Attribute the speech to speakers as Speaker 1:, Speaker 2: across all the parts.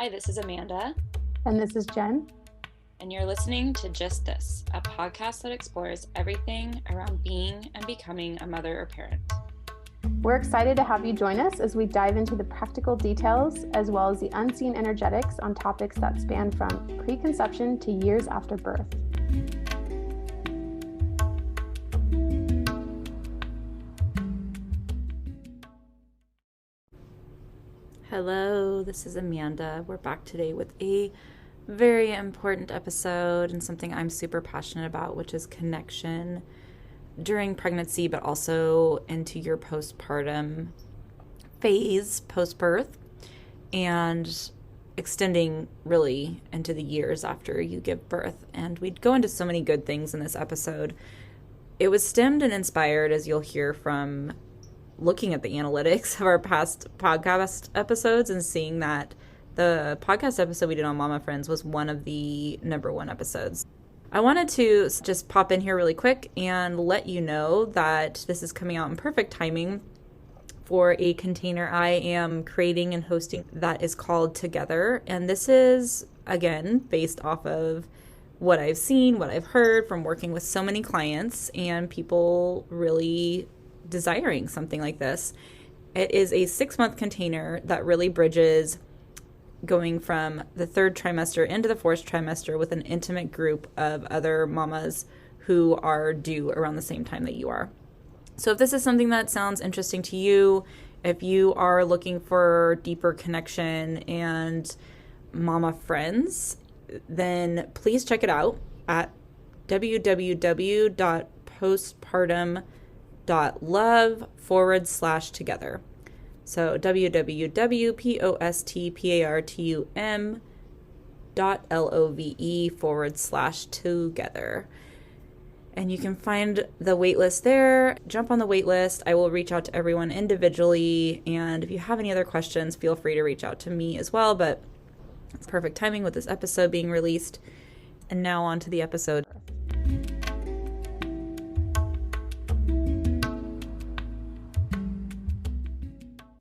Speaker 1: Hi, this is Amanda.
Speaker 2: And this is Jen.
Speaker 1: And you're listening to Just This, a podcast that explores everything around being and becoming a mother or parent.
Speaker 2: We're excited to have you join us as we dive into the practical details as well as the unseen energetics on topics that span from preconception to years after birth.
Speaker 1: Hello, this is Amanda. We're back today with a very important episode and something I'm super passionate about, which is connection during pregnancy, but also into your postpartum phase, post-birth, and extending really into the years after you give birth. And we'd go into so many good things in this episode. It was stemmed and inspired, as you'll hear from looking at the analytics of our past podcast episodes and seeing that the podcast episode we did on Mama Friends was one of the number one episodes. I wanted to just pop in here really quick and let you know that this is coming out in perfect timing for a container I am creating and hosting that is called Together. And this is, again, based off of what I've seen, what I've heard from working with so many clients and people really desiring something like this. It is a 6-month container that really bridges going from the third trimester into the fourth trimester with an intimate group of other mamas who are due around the same time that you are. So if this is something that sounds interesting to you, if you are looking for deeper connection and mama friends, then please check it out at www.postpartum.love/together. So www.postpartum.love/together. And you can find the waitlist there. Jump on the waitlist. I will reach out to everyone individually. And if you have any other questions, feel free to reach out to me as well. But it's perfect timing with this episode being released. And now on to the episode.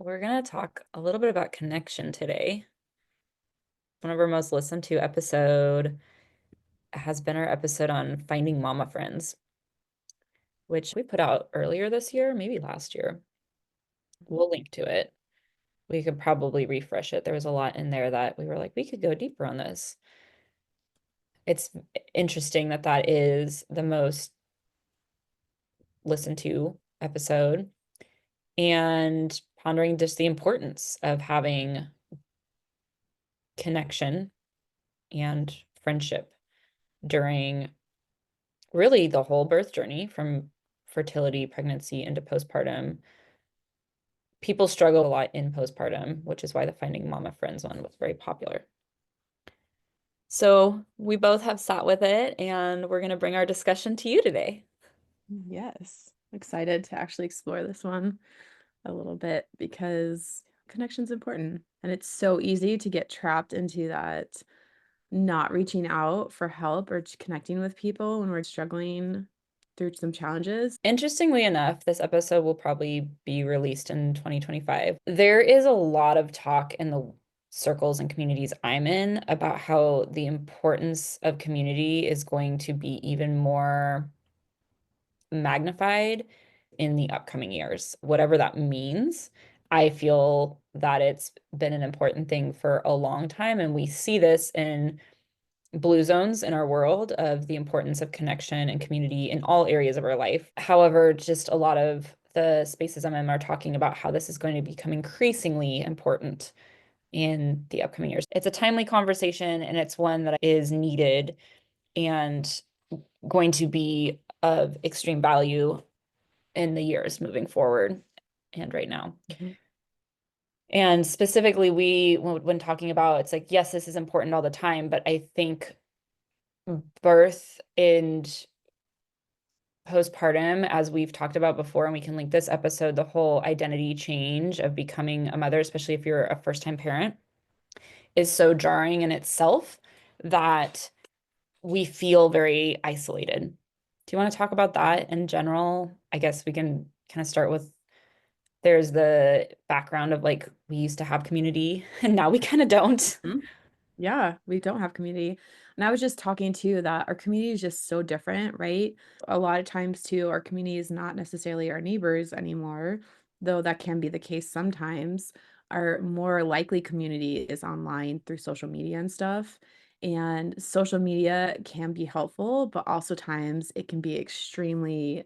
Speaker 1: We're going to talk a little bit about connection today. One of our most listened to episode has been our episode on finding mama friends, which we put out earlier this year, maybe last year. We'll link to it. We could probably refresh it. There was a lot in there that we were like, we could go deeper on this. It's interesting that that is the most listened to episode, and pondering just the importance of having connection and friendship during really the whole birth journey, from fertility, pregnancy, into postpartum. People struggle a lot in postpartum, which is why the Finding Mama Friends one was very popular. So we both have sat with it, and we're going to bring our discussion to you today.
Speaker 2: Yes, excited to actually explore this one a little bit because connection's important. And it's so easy to get trapped into that not reaching out for help or connecting with people when we're struggling through some challenges.
Speaker 1: Interestingly enough, this episode will probably be released in 2025. There is a lot of talk in the circles and communities I'm in about how the importance of community is going to be even more magnified in the upcoming years, whatever that means. I feel that it's been an important thing for a long time, and we see this in blue zones in our world of the importance of connection and community in all areas of our life. However, just a lot of the spaces I'm in are talking about how this is going to become increasingly important in the upcoming years. It's a timely conversation, and it's one that is needed and going to be of extreme value in the years moving forward and right now.
Speaker 2: Mm-hmm.
Speaker 1: And specifically, when talking about, it's like, yes, this is important all the time, but I think birth and postpartum, as we've talked about before, and we can link this episode, the whole identity change of becoming a mother, especially if you're a first-time parent, is so jarring in itself that we feel very isolated. Do you want to talk about that in general? I guess we can kind of start with there's the background of like we used to have community and now we kind of don't.
Speaker 2: Mhm. Yeah, we don't have community. And I was just talking too that our community is just so different, right? A lot of times too, our community is not necessarily our neighbors anymore, though that can be the case sometimes. Our more likely community is online through social media and stuff. And social media can be helpful, but also times it can be extremely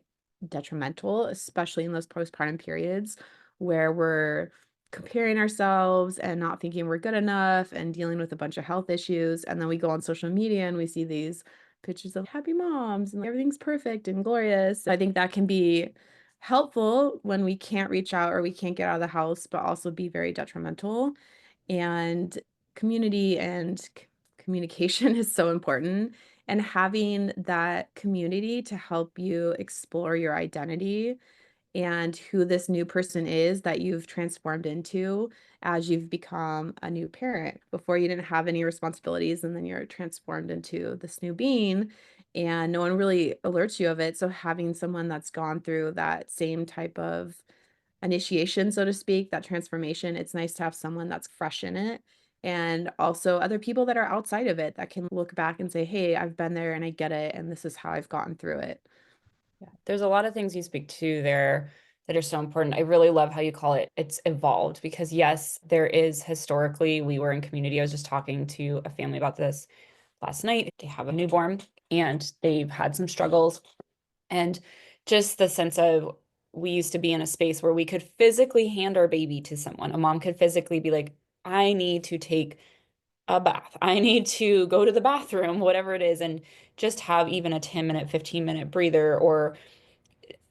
Speaker 2: detrimental, especially in those postpartum periods where we're comparing ourselves and not thinking we're good enough and dealing with a bunch of health issues. And then we go on social media and we see these pictures of happy moms and everything's perfect and glorious. I think that can be helpful when we can't reach out or we can't get out of the house, but also be very detrimental. And community and communication is so important. And having that community to help you explore your identity and who this new person is that you've transformed into as you've become a new parent. Before you didn't have any responsibilities, and then you're transformed into this new being, and no one really alerts you of it. So having someone that's gone through that same type of initiation, so to speak, that transformation, it's nice to have someone that's fresh in it. And also other people that are outside of it that can look back and say, hey, I've been there and I get it, and this is how I've gotten through it.
Speaker 1: Yeah, there's a lot of things you speak to there that are so important. I really love how you call it it's evolved because yes, there is historically we were in community. I was just talking to a family about this last night. They have a newborn and they've had some struggles and just the sense of we used to be in a space where we could physically hand our baby to someone. A mom could physically be like, I need to take a bath. I need to go to the bathroom, whatever it is, and just have even a 10-minute, 15-minute breather or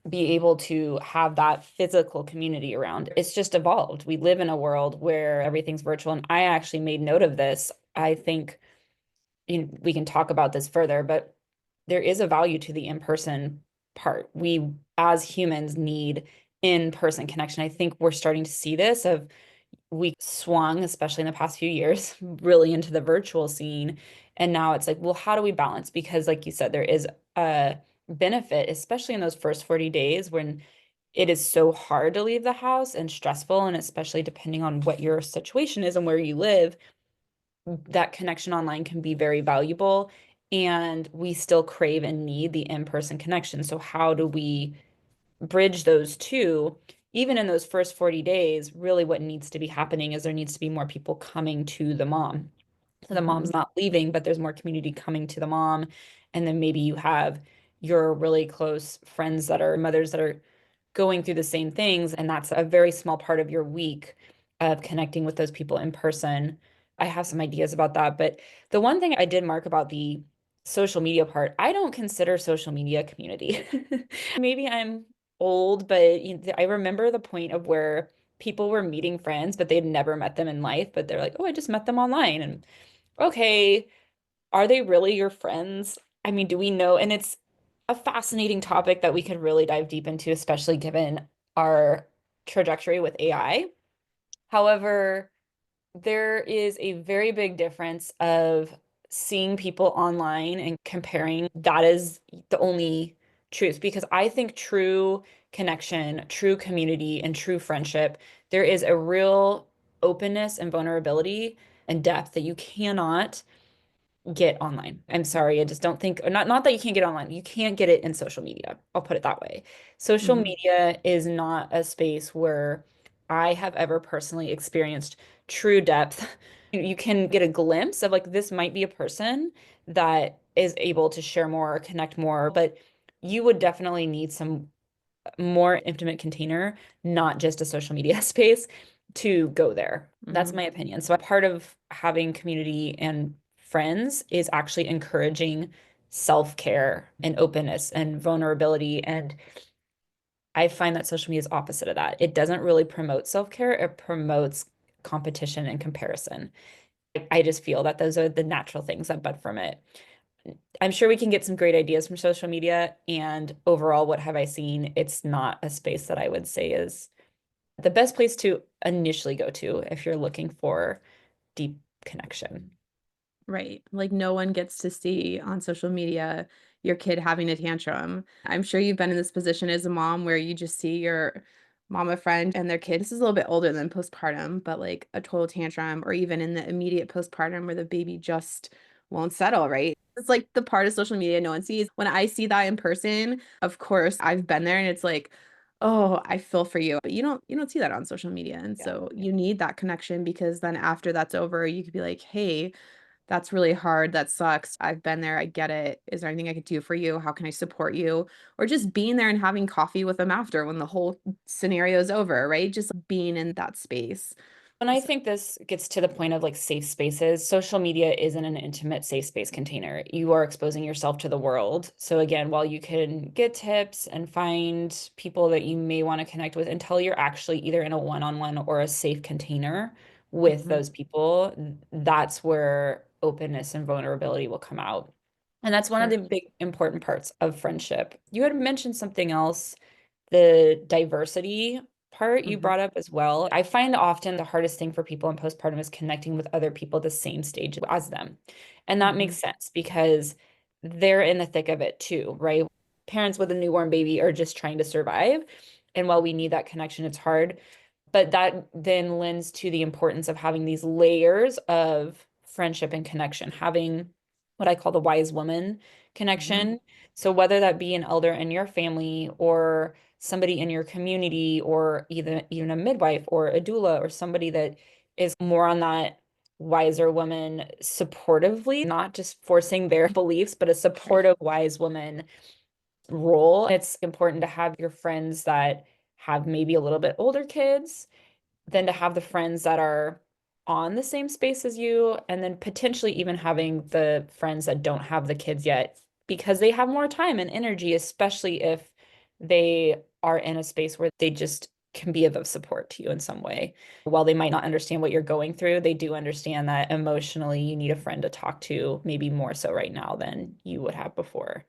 Speaker 1: be able to have that physical community around. It's just evolved. We live in a world where everything's virtual. And I actually made note of this. I think we can talk about this further, but there is a value to the in-person part. We, as humans, need in-person connection. I think we're starting to see this of we swung, especially in the past few years, really into the virtual scene. And now it's like, well, how do we balance? Because, like you said, there is a benefit, especially in those first 40 days when it is so hard to leave the house and stressful. And especially depending on what your situation is and where you live, that connection online can be very valuable. And we still crave and need the in-person connection. So, how do we bridge those two, even in those first 40 days, really what needs to be happening is there needs to be more people coming to the mom. So the
Speaker 2: Mhm.
Speaker 1: mom's not leaving, but there's more community coming to the mom. And then maybe you have your really close friends that are mothers that are going through the same things. And that's a very small part of your week of connecting with those people in person. I have some ideas about that. But the one thing I did mark about the social media part, I don't consider social media community. Maybe I'm old, but I remember the point of where people were meeting friends, but they'd never met them in life, but they're like, oh, I just met them online. And okay, are they really your friends? I mean, do we know? And it's a fascinating topic that we could really dive deep into, especially given our trajectory with AI. However, there is a very big difference of seeing people online and comparing. That is the only truth because I think true connection, true community, and true friendship, there is a real openness and vulnerability and depth that you cannot get online. I'm sorry, I just don't think not that you can't get online. You can't get it in social media. I'll put it that way. Social
Speaker 2: Mhm.
Speaker 1: media is not a space where I have ever personally experienced true depth. You can get a glimpse of like this might be a person that is able to share more or connect more, but you would definitely need some more intimate container, not just a social media space to go there. That's
Speaker 2: Mhm.
Speaker 1: my opinion. So part of having community and friends is actually encouraging self-care and openness and vulnerability. And I find that social media is opposite of that. It doesn't really promote self-care, it promotes competition and comparison. I just feel that those are the natural things that bud from it. I'm sure we can get some great ideas from social media. And overall, what have I seen? It's not a space that I would say is the best place to initially go to if you're looking for deep connection.
Speaker 2: Right. Like no one gets to see on social media your kid having a tantrum. I'm sure you've been in this position as a mom where you just see your mama friend and their kid. This is a little bit older than postpartum, but like a total tantrum, or even in the immediate postpartum where the baby just won't settle, right? It's like the part of social media no one sees. When I see that in person, of course, I've been there and it's like, oh, I feel for you. But you don't see that on social media. And
Speaker 1: Yeah.
Speaker 2: so you need that connection because then after that's over, you could be like, hey, that's really hard. That sucks. I've been there. I get it. Is there anything I could do for you? How can I support you? Or just being there and having coffee with them after when the whole scenario is over, right? Just being in that space.
Speaker 1: And I
Speaker 2: So,
Speaker 1: think this gets to the point of like safe spaces. Social media isn't an intimate safe space container. You are exposing yourself to the world. So again, while you can get tips and find people that you may want to connect with until you're actually either in a one-on-one or a safe container with
Speaker 2: mhm,
Speaker 1: those people, that's where openness and vulnerability will come out. And that's one of
Speaker 2: sure.
Speaker 1: the big important parts of friendship. You had mentioned something else, the diversity part you
Speaker 2: Mhm,
Speaker 1: brought up as well. I find often the hardest thing for people in postpartum is connecting with other people the same stage as them. And that makes
Speaker 2: mhm,
Speaker 1: sense because they're in the thick of it too, right? Parents with a newborn baby are just trying to survive. And while we need that connection, it's hard. But that then lends to the importance of having these layers of friendship and connection, having what I call the wise woman
Speaker 2: mhm,
Speaker 1: connection. So whether that be an elder in your family or somebody in your community or even a midwife or a doula or somebody that is more on that wiser woman supportively, not just forcing their beliefs, but a
Speaker 2: right.
Speaker 1: supportive wise woman role. It's important to have your friends that have maybe a little bit older kids than to have the friends that are on the same space as you, and then potentially even having the friends that don't have the kids yet because they have more time and energy, especially if they are in a space where they just can be of support to you in some way. While they might not understand what you're going through, they do understand that emotionally you need a friend to talk to, maybe more so right now than you would have before.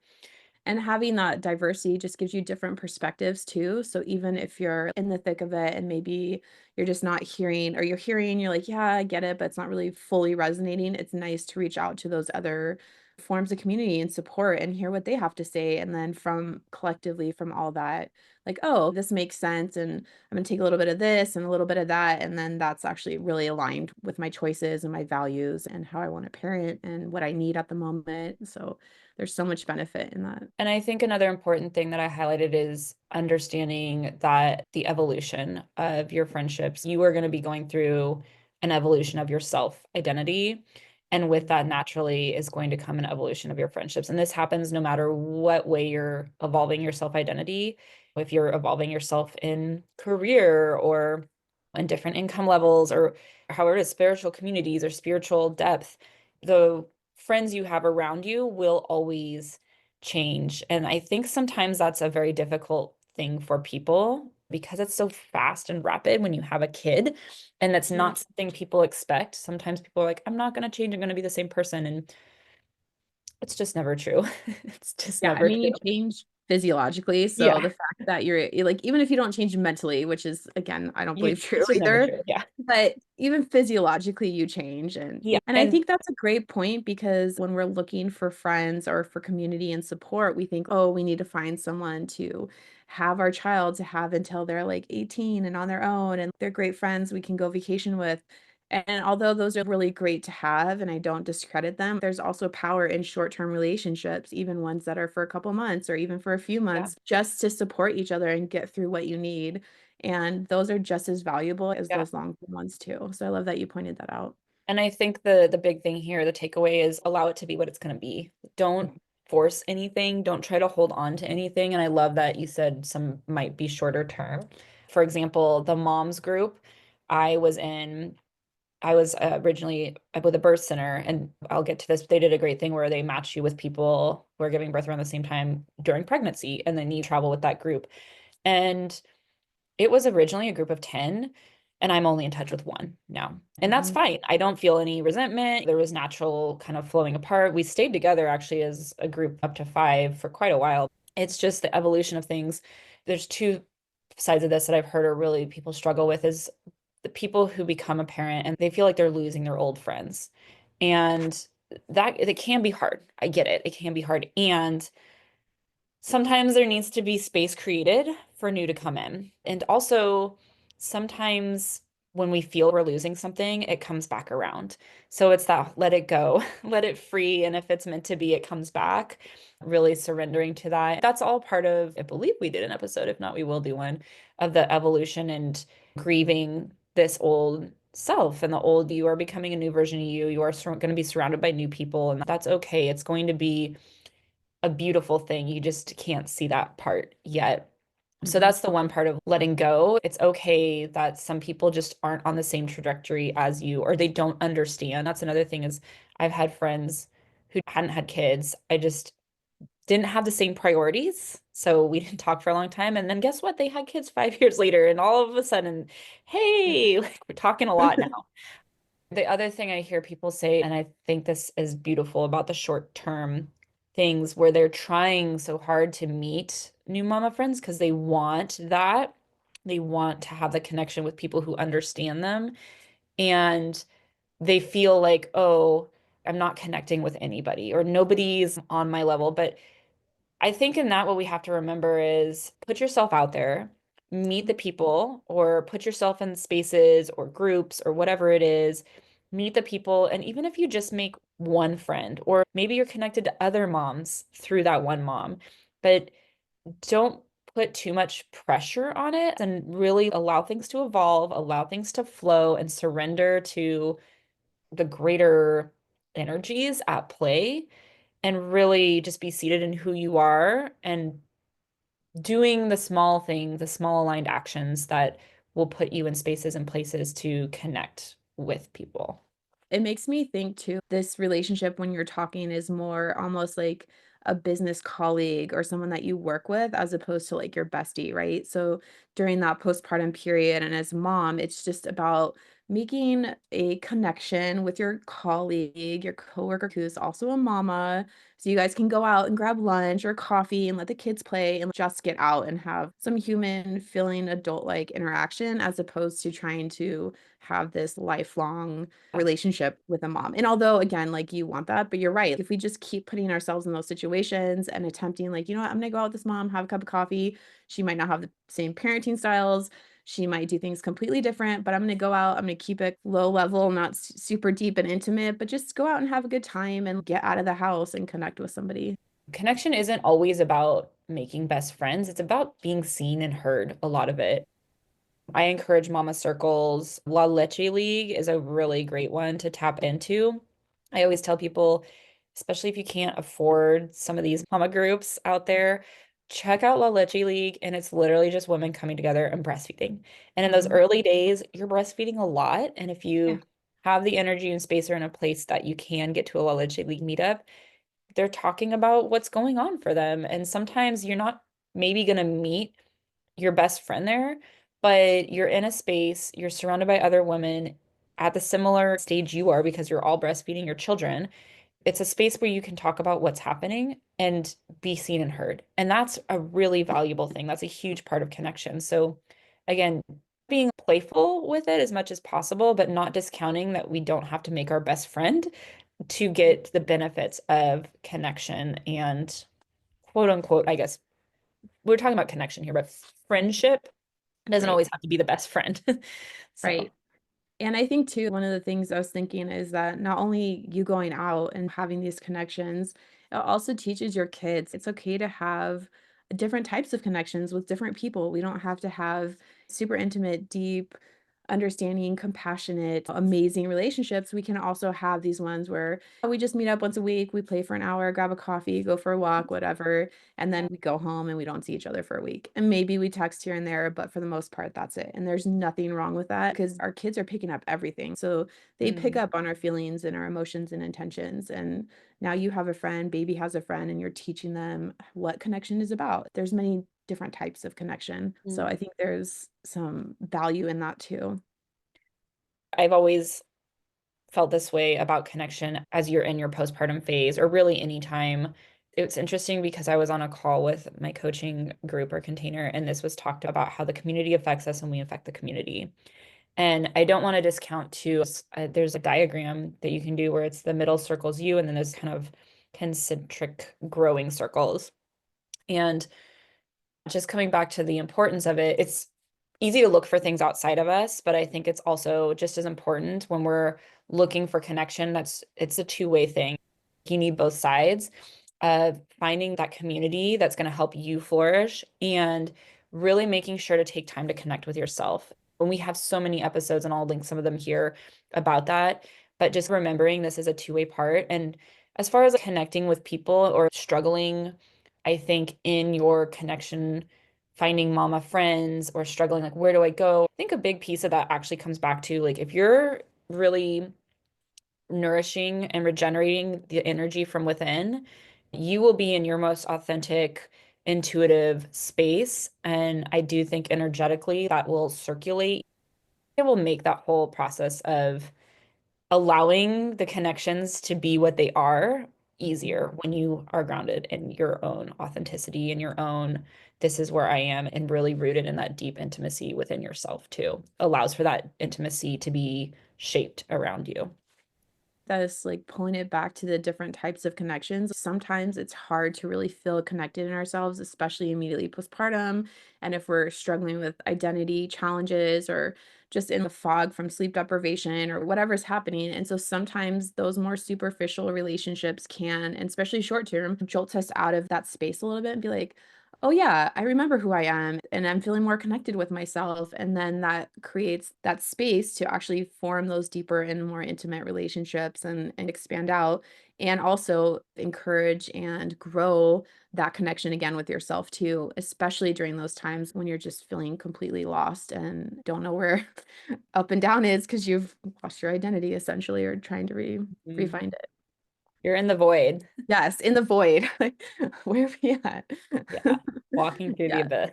Speaker 2: And having that diversity just gives you different perspectives too. So even if you're in the thick of it and maybe you're just not hearing, or you're hearing, you're like, yeah, I get it, but it's not really fully resonating. It's nice to reach out to those other forms of community and support and hear what they have to say. And then from collectively from all that, like, oh, this makes sense. And I'm going to take a little bit of this and a little bit of that. And then that's actually really aligned with my choices and my values and how I want to parent and what I need at the moment. So there's so much benefit in that.
Speaker 1: And I think another important thing that I highlighted is understanding that the evolution of your friendships, you are going to be going through an evolution of your self identity. And with that, naturally, is going to come an evolution of your friendships. And this happens no matter what way you're evolving your self identity. If you're evolving yourself in career or in different income levels or however it is, spiritual communities or spiritual depth, the friends you have around you will always change. And I think sometimes that's a very difficult thing for people because it's so fast and rapid when you have a kid. And that's
Speaker 2: Yeah.
Speaker 1: not something people expect. Sometimes people are like, I'm not going to change. I'm going to be the same person. And it's just never true. It's just
Speaker 2: Yeah, I
Speaker 1: never
Speaker 2: mean,
Speaker 1: true.
Speaker 2: you change physiologically, so
Speaker 1: Yeah.
Speaker 2: the fact that you're like, even if you don't change mentally, which is again, I don't believe true
Speaker 1: It's just never
Speaker 2: either,
Speaker 1: true. Yeah.
Speaker 2: but even physiologically you change. and
Speaker 1: Yeah.
Speaker 2: and I
Speaker 1: And
Speaker 2: think that's a great point because when we're looking for friends or for community and support, we think, oh, we need to find someone to have our child to have until they're like 18 and on their own and they're great friends we can go vacation with. And although those are really great to have, and I don't discredit them, there's also power in short-term relationships, even ones that are for a couple months or even for a few
Speaker 1: yeah.
Speaker 2: months, just to support each other and get through what you need. And those are just as valuable as
Speaker 1: Yeah.
Speaker 2: those long-term ones too. So I love that you pointed that out.
Speaker 1: And I think the big thing here, the takeaway is allow it to be what it's going to be. Don't force anything. Don't try to hold on to anything. And I love that you said some might be shorter term. For example, the moms group I was in, I was originally with a birth center, and I'll get to this. They did a great thing where they match you with people who are giving birth around the same time during pregnancy, and then you travel with that group. And it was originally a group of 10, and I'm only in touch with one now. And that's
Speaker 2: Mhm.
Speaker 1: fine. I don't feel any resentment. There was natural kind of flowing apart. We stayed together actually as a group up to five for quite a while. It's just the evolution of things. There's two sides of this that I've heard are really people struggle with is the people who become a parent and they feel like they're losing their old friends. And that it can be hard. I get it. It can be hard. And Sometimes there needs to be space created for new to come in. And also, sometimes when we feel we're losing something, it comes back around. So it's that let it go, let it free. And if it's meant to be, it comes back. Really surrendering to that. That's all part of, I believe we did an episode. If not, we will do one of the evolution and grieving this old self and the old you are becoming a new version of you. You are going to be surrounded by new people, and that's okay. It's going to be a beautiful thing. You just can't see that part yet. So
Speaker 2: Mhm.
Speaker 1: that's the one part of letting go. It's okay that some people just aren't on the same trajectory as you or they don't understand. That's another thing is I've had friends who hadn't had kids. I just didn't have the same priorities. So we didn't talk for a long time. And then guess what? They had kids 5 years later. And all of a sudden, hey, like we're talking a lot now. The other thing I hear people say, and I think this is beautiful about the short term things where they're trying so hard to meet new mama friends because they want that. They want to have the connection with people who understand them. And they feel like, oh, I'm not connecting with anybody or nobody's on my level. But I think in that, what we have to remember is put yourself out there, meet the people, or put yourself in spaces or groups or whatever it is, meet the people. And even if you just make one friend, or maybe you're connected to other moms through that one mom, but don't put too much pressure on it and really allow things to evolve, allow things to flow, and surrender to the greater energies at play and really just be seated in who you are and doing the small things, the small aligned actions that will put you in spaces and places to connect with people.
Speaker 2: It makes me think too, this relationship when you're talking is more almost like a business colleague or someone that you work with as opposed to like your bestie, right? So during that postpartum period and as mom, it's just about making a connection with your colleague, your coworker who's also a mama. So you guys can go out and grab lunch or coffee and let the kids play and just get out and have some human feeling adult-like interaction as opposed to trying to have this lifelong relationship with a mom. And although again, like you want that, but you're right. If we just keep putting ourselves in those situations and attempting like, you know what, I'm gonna go out with this mom, have a cup of coffee. She might not have the same parenting styles. She might do things completely different, but I'm gonna go out, I'm gonna keep it low level, not super deep and intimate, but just go out and have a good time and get out of the house and connect with somebody.
Speaker 1: Connection isn't always about making best friends, it's about being seen and heard, a lot of it. I encourage mama circles. La Leche League is a really great one to tap into. I always tell people, especially if you can't afford some of these mama groups out there, check out La Leche League. And it's literally just women coming together and breastfeeding. And in those
Speaker 2: Mhm.
Speaker 1: early days, you're breastfeeding a lot. And if
Speaker 2: Yeah.
Speaker 1: you have the energy and space or in a place that you can get to a La Leche League meetup, they're talking about what's going on for them. And sometimes you're not maybe going to meet your best friend there, but you're in a space, you're surrounded by other women at the similar stage you are because you're all breastfeeding your children. It's a space where you can talk about what's happening and be seen and heard. And that's a really valuable thing. That's a huge part of connection. So, again, being playful with it as much as possible, but not discounting that we don't have to make our best friend to get the benefits of connection and quote unquote, I guess we're talking about connection here, but friendship doesn't
Speaker 2: Right.
Speaker 1: always have to be the best friend. So,
Speaker 2: Right. And I think too, one of the things I was thinking is that not only you going out and having these connections, it also teaches your kids it's okay to have different types of connections with different people. We don't have to have super intimate, deep, understanding, compassionate, amazing relationships. We can also have these ones where we just meet up once a week, we play for an hour, grab a coffee, go for a walk, whatever, and then we go home and we don't see each other for a week. And maybe we text here and there, but for the most part, that's it. And there's nothing wrong with that because our kids are picking up everything. So they pick
Speaker 1: mm,
Speaker 2: up on our feelings and our emotions and intentions. And now you have a friend, baby has a friend, and you're teaching them what connection is about. There's many different types of connection. So I
Speaker 1: mm.
Speaker 2: think there's some value in that too.
Speaker 1: I've always felt this way about connection as you're in your postpartum phase, or really anytime. It's interesting because I was on a call with my coaching group or container, and this was talked about how the community affects us and we affect the community. And I don't want to discount too, there's a diagram that you can do where it's the middle circles you, and then there's kind of concentric growing circles. And just coming back to the importance of it, it's easy to look for things outside of us, but I think it's also just as important when we're looking for connection. It's a two-way thing. You need both sides of finding that community that's going to help you flourish and really making sure to take time to connect with yourself. When we have so many episodes, and I'll link some of them here about that, but just remembering this is a two-way part. And as far as connecting with people or struggling, I think in your connection, finding mama friends or struggling, like, where do I go? I think a big piece of that actually comes back to like, if you're really nourishing and regenerating the energy from within, you will be in your most authentic, intuitive space. And I do think energetically that will circulate. It will make that whole process of allowing the connections to be what they are easier when you are grounded in your own authenticity and your own, this is where I am, and really rooted in that deep intimacy within yourself too. Allows for that intimacy to be shaped around you.
Speaker 2: That is like pulling it back to the different types of connections. Sometimes it's hard to really feel connected in ourselves, especially immediately postpartum. And if we're struggling with identity challenges or just in the fog from sleep deprivation or whatever's happening. And so sometimes those more superficial relationships can, and especially short term, jolt us out of that space a little bit and be like, oh yeah, I remember who I am and I'm feeling more connected with myself. And then that creates that space to actually form those deeper and more intimate relationships and expand out and also encourage and grow that connection again with yourself too, especially during those times when you're just feeling completely lost and don't know where up and down is because you've lost your identity essentially or trying to
Speaker 1: Mhm.
Speaker 2: refind it.
Speaker 1: You're in the void.
Speaker 2: Yes, in the void. Like, where are we at?
Speaker 1: Yeah. Walking through the
Speaker 2: Yeah.
Speaker 1: abyss.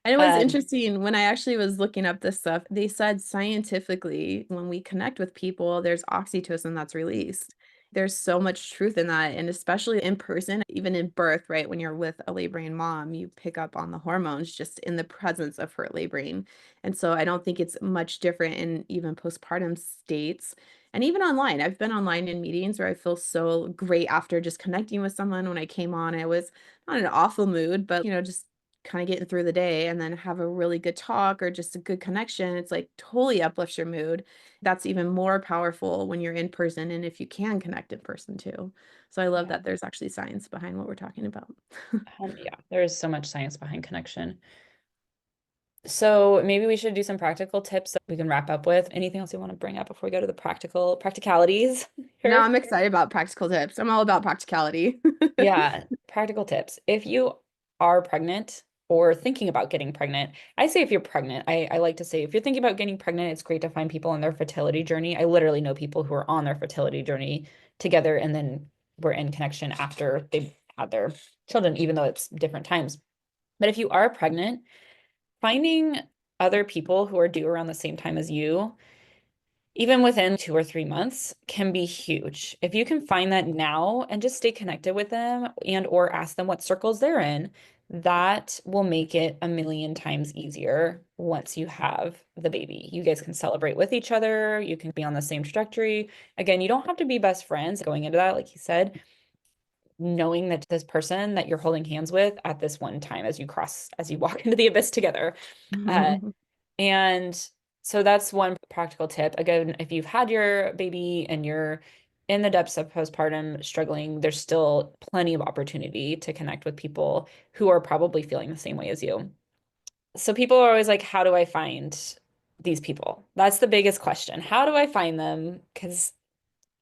Speaker 2: And it was
Speaker 1: Um,
Speaker 2: interesting when I actually was looking up this stuff. They said scientifically, when we connect with people, there's oxytocin that's released. There's so much truth in that. And especially in person, even in birth, right? When you're with a laboring mom, you pick up on the hormones just in the presence of her laboring. And so I don't think it's much different in even postpartum states. And even online, I've been online in meetings where I feel so great after just connecting with someone. When I came on, I was not in an awful mood, but just kind of getting through the day and then have a really good talk or just a good connection. It's like totally uplifts your mood. That's even more powerful when you're in person and if you can connect in person too. So I love
Speaker 1: yeah.
Speaker 2: that there's actually science behind what we're talking about.
Speaker 1: Yeah. There is so much science behind connection. So maybe we should do some practical tips that we can wrap up with. Anything else you want to bring up before we go to the practicalities
Speaker 2: Now
Speaker 1: here?
Speaker 2: I'm excited about practical tips. I'm all about practicality.
Speaker 1: Yeah, practical tips. If you are pregnant or thinking about getting pregnant, I say if you're pregnant, I like to say if you're thinking about getting pregnant, it's great to find people on their fertility journey. I literally know people who are on their fertility journey together and then we're in connection after they've had their children, even though it's different times. But if you are pregnant, finding other people who are due around the same time as you, even within 2 or 3 months, can be huge. If you can find that now and just stay connected with them and or ask them what circles they're in, that will make it a million times easier once you have the baby. You guys can celebrate with each other, you can be on the same trajectory. Again, you don't have to be best friends going into that, like you said, knowing that this person that you're holding hands with at this one time as you walk into the abyss together. Uh, and so that's one practical tip. Again, if you've had your baby and you're in the depths of postpartum struggling, there's still plenty of opportunity to connect with people who are probably feeling the same way as you. So people are always like, how do I find these people? That's the biggest question. How do I find them? Because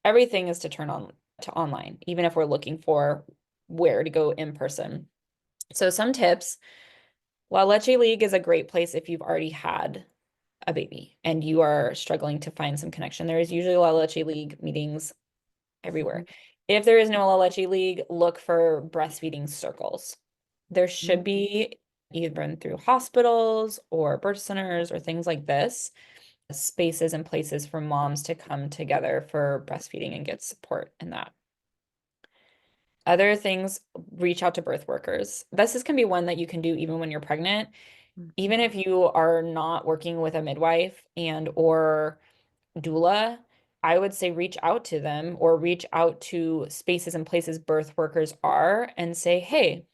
Speaker 1: everything is to turn on to online, even if we're looking for where to go in person. So some tips. La Leche League is a great place if you've already had a baby and you are struggling to find some connection. There is usually La Leche League meetings everywhere. If there is no La Leche League, look for breastfeeding circles. There should be even through hospitals or birth centers or things like this, spaces and places for moms to come together for breastfeeding and get support in that. Other things, reach out to birth workers. This is can be one that you can do even when you're pregnant, even if you are not working with a midwife and or doula, I would say reach out to them or reach out to spaces and places birth workers are and say, hey,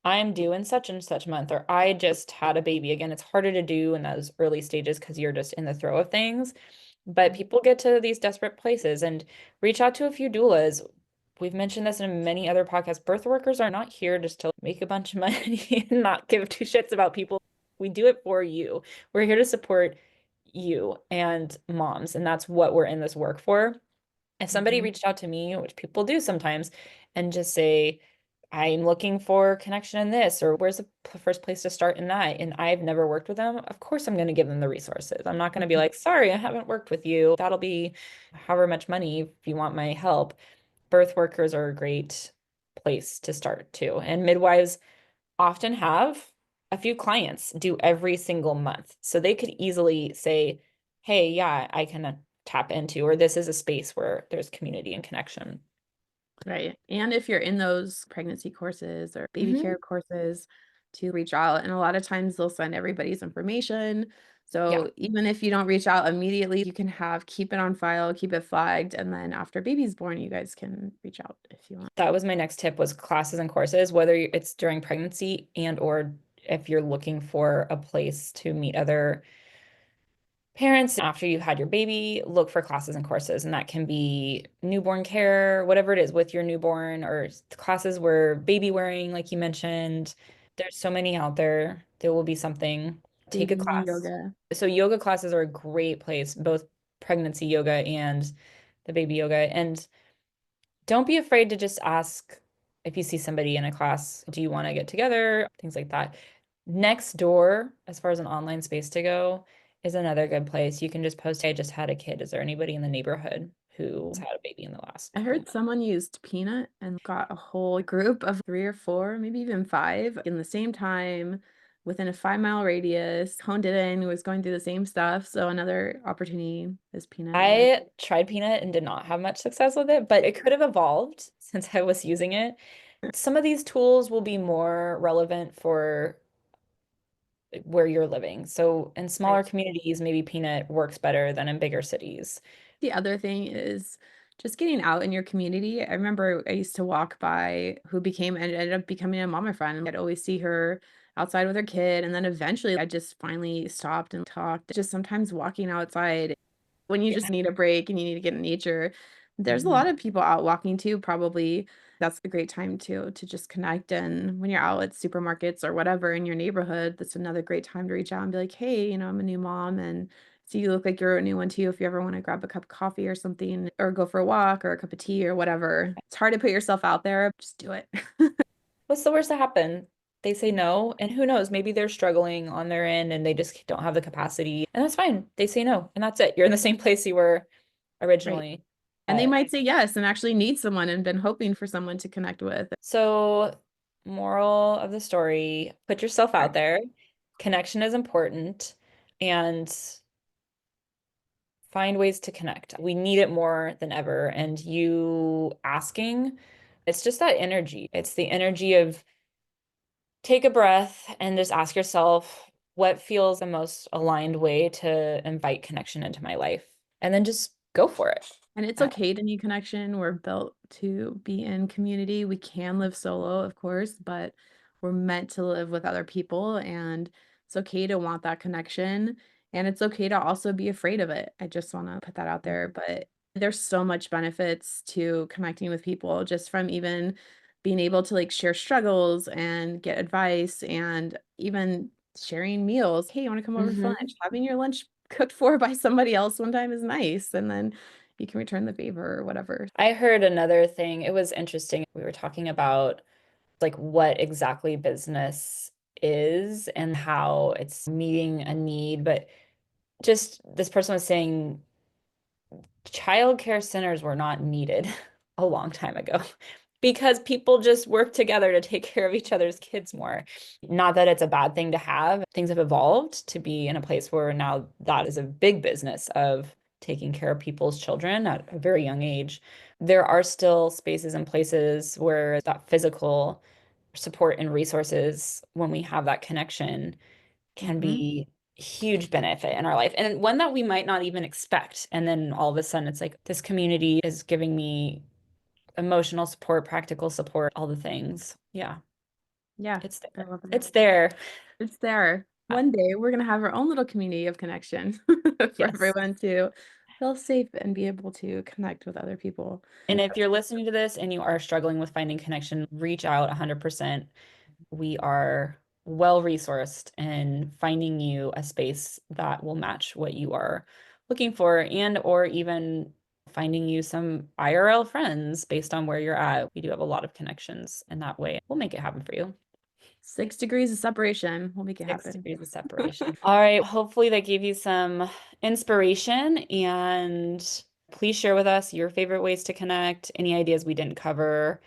Speaker 1: I'm due in such and such month, or I just had a baby. Again, it's harder to do in those early stages because you're just in the throe of things. But people get to these desperate places and reach out to a few doulas. We've mentioned this in many other podcasts. Birth workers are not here just to make a bunch of money and not give two shits about people. We do it for you. We're here to support you and moms, and that's what we're in this work for. If somebody
Speaker 2: Mhm.
Speaker 1: reached out to me, which people do sometimes, and just say, I'm looking for connection in this, or where's the first place to start in that? And I've never worked with them. Of course, I'm going to give them the resources. I'm not going to be like, sorry, I haven't worked with you. That'll be however much money if you want my help. Birth workers are a great place to start too. And midwives often have a few clients do every single month. So they could easily say, hey, yeah, I can tap into, or this is a space where there's community and connection.
Speaker 2: Right. And if you're in those pregnancy courses or baby
Speaker 1: Hmm.
Speaker 2: care courses, to reach out. And a lot of times they'll send everybody's information.
Speaker 1: Yeah.
Speaker 2: So even if you don't reach out immediately, you can keep it on file, keep it flagged, and then after baby's born, you guys can reach out if you want.
Speaker 1: That was my next tip was classes and courses, whether it's during pregnancy and or if you're looking for a place to meet other parents after you've had your baby, look for classes and courses. And that can be newborn care, whatever it is with your newborn, or classes where baby wearing, like you mentioned. There's so many out there. There will be something. Take a
Speaker 2: Baby
Speaker 1: class.
Speaker 2: yoga.
Speaker 1: So yoga classes are a great place, both pregnancy yoga and the baby yoga. And don't be afraid to just ask if you see somebody in a class, do you want to get together? Things like that. Next door, as far as an online space to go, is another good place. You can just post, hey, I just had a kid. Is there anybody in the neighborhood who's had a baby in the last
Speaker 2: I
Speaker 1: couple
Speaker 2: heard
Speaker 1: months?
Speaker 2: someone used Peanut and got a whole group of 3 or 4, maybe even 5 in the same time within a 5 mile radius, honed it in, was going through the same stuff. So another opportunity is Peanut, I guess.
Speaker 1: I tried Peanut and did not have much success with it, but it could have evolved since I was using it. Some of these tools will be more relevant for where you're living. So in
Speaker 2: Right.
Speaker 1: smaller communities, maybe Peanut works better than in bigger cities.
Speaker 2: The other thing is just getting out in your community. I remember I used to walk by who became and ended up becoming a mama friend. And I'd always see her outside with her kid. And then eventually I just finally stopped and talked. Just sometimes walking outside when you just need a break and you need to get in nature. There's a lot
Speaker 1: Mhm.
Speaker 2: of people out walking too, probably. That's a great time to just connect. And when you're out at supermarkets or whatever in your neighborhood, that's another great time to reach out and be like, hey, I'm a new mom and see you look like you're a new one too. If you ever want to grab a cup of coffee or something, or go for a walk or a cup of tea or whatever. It's hard to put yourself out there. Just do it.
Speaker 1: What's the worst that happen? They say no, and who knows? Maybe they're struggling on their end and they just don't have the capacity, and that's fine. They say no, and that's it. You're in the same place you were
Speaker 2: Right.
Speaker 1: originally.
Speaker 2: And they
Speaker 1: Uh,
Speaker 2: might say yes and actually need someone and been hoping for someone to connect with.
Speaker 1: so, moral of the story, put yourself out
Speaker 2: Right.
Speaker 1: there. Connection is important, and find ways to connect. We need it more than ever. And you asking, it's just that energy. It's the energy of take a breath and just ask yourself what feels the most aligned way to invite connection into my life. And then just go for it.
Speaker 2: And it's
Speaker 1: Uh,
Speaker 2: okay to need connection. We're built to be in community. We can live solo, of course, but we're meant to live with other people. And it's okay to want that connection. And it's okay to also be afraid of it. I just want to put that out there. But there's so much benefits to connecting with people, just from even being able to like share struggles and get advice and even sharing meals. Hey, you want to come over for
Speaker 1: mhm.
Speaker 2: lunch? Having your lunch cooked for by somebody else one time is nice. And then you can return the favor or whatever.
Speaker 1: I heard another thing. It was interesting. We were talking about like what exactly business is and how it's meeting a need, but just this person was saying childcare centers were not needed a long time ago because people just work together to take care of each other's kids more. Not that it's a bad thing to have. Things have evolved to be in a place where now that is a big business of taking care of people's children at a very young age. There are still spaces and places where that physical support and resources, when we have that connection, can
Speaker 2: Hmm.
Speaker 1: be huge benefit in our life and one that we might not even expect. And then all of a sudden it's like this community is giving me emotional support, practical support, all the things. Yeah.
Speaker 2: Yeah,
Speaker 1: It's
Speaker 2: I
Speaker 1: there.
Speaker 2: love it.
Speaker 1: It's there.
Speaker 2: It's there.
Speaker 1: Uh,
Speaker 2: One day we're gonna have our own little community of connection for
Speaker 1: Yes.
Speaker 2: everyone to feel safe and be able to connect with other people.
Speaker 1: And if you're listening to this and you are struggling with finding connection, reach out 100%. We are well resourced in finding you a space that will match what you are looking for, and or even finding you some IRL friends based on where you're at. We do have a lot of connections, and that way we'll make it happen for you.
Speaker 2: 6 degrees of separation. We'll make it
Speaker 1: Six
Speaker 2: happen.
Speaker 1: degrees of separation. All right. Hopefully that gave you some inspiration, and please share with us your favorite ways to connect, any ideas we didn't cover.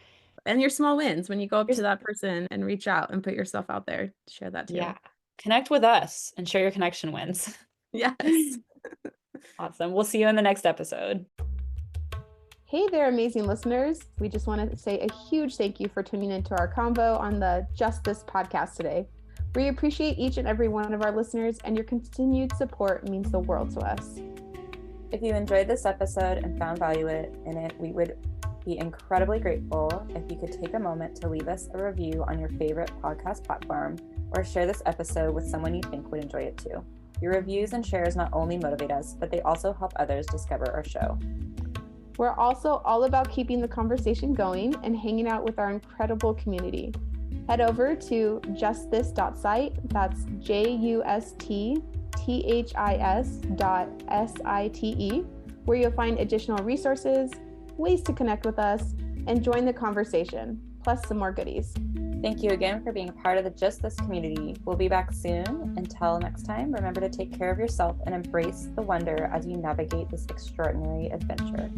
Speaker 2: And your small wins when you go up to
Speaker 1: Here's-
Speaker 2: that person and reach out and put yourself out there. Share that too.
Speaker 1: yeah. Connect with us and share your connection wins.
Speaker 2: Yes.
Speaker 1: Awesome. We'll see you in the next episode.
Speaker 2: Hey there, amazing listeners. We just want to say a huge thank you for tuning into our convo on the Just This podcast today. We appreciate each and every one of our listeners, and your continued support means the world to us.
Speaker 1: If you enjoyed this episode and found value in it, we would be incredibly grateful if you could take a moment to leave us a review on your favorite podcast platform, or share this episode with someone you think would enjoy it too. Your reviews and shares not only motivate us, but they also help others discover our show.
Speaker 2: We're also all about keeping the conversation going and hanging out with our incredible community. Head over to justthis.site, that's JUSTTHIS.SITE, where you'll find additional resources, ways to connect with us, and join the conversation, plus some more goodies.
Speaker 1: Thank you again for being a part of the Just This community. We'll be back soon. Until next time, remember to take care of yourself and embrace the wonder as you navigate this extraordinary adventure.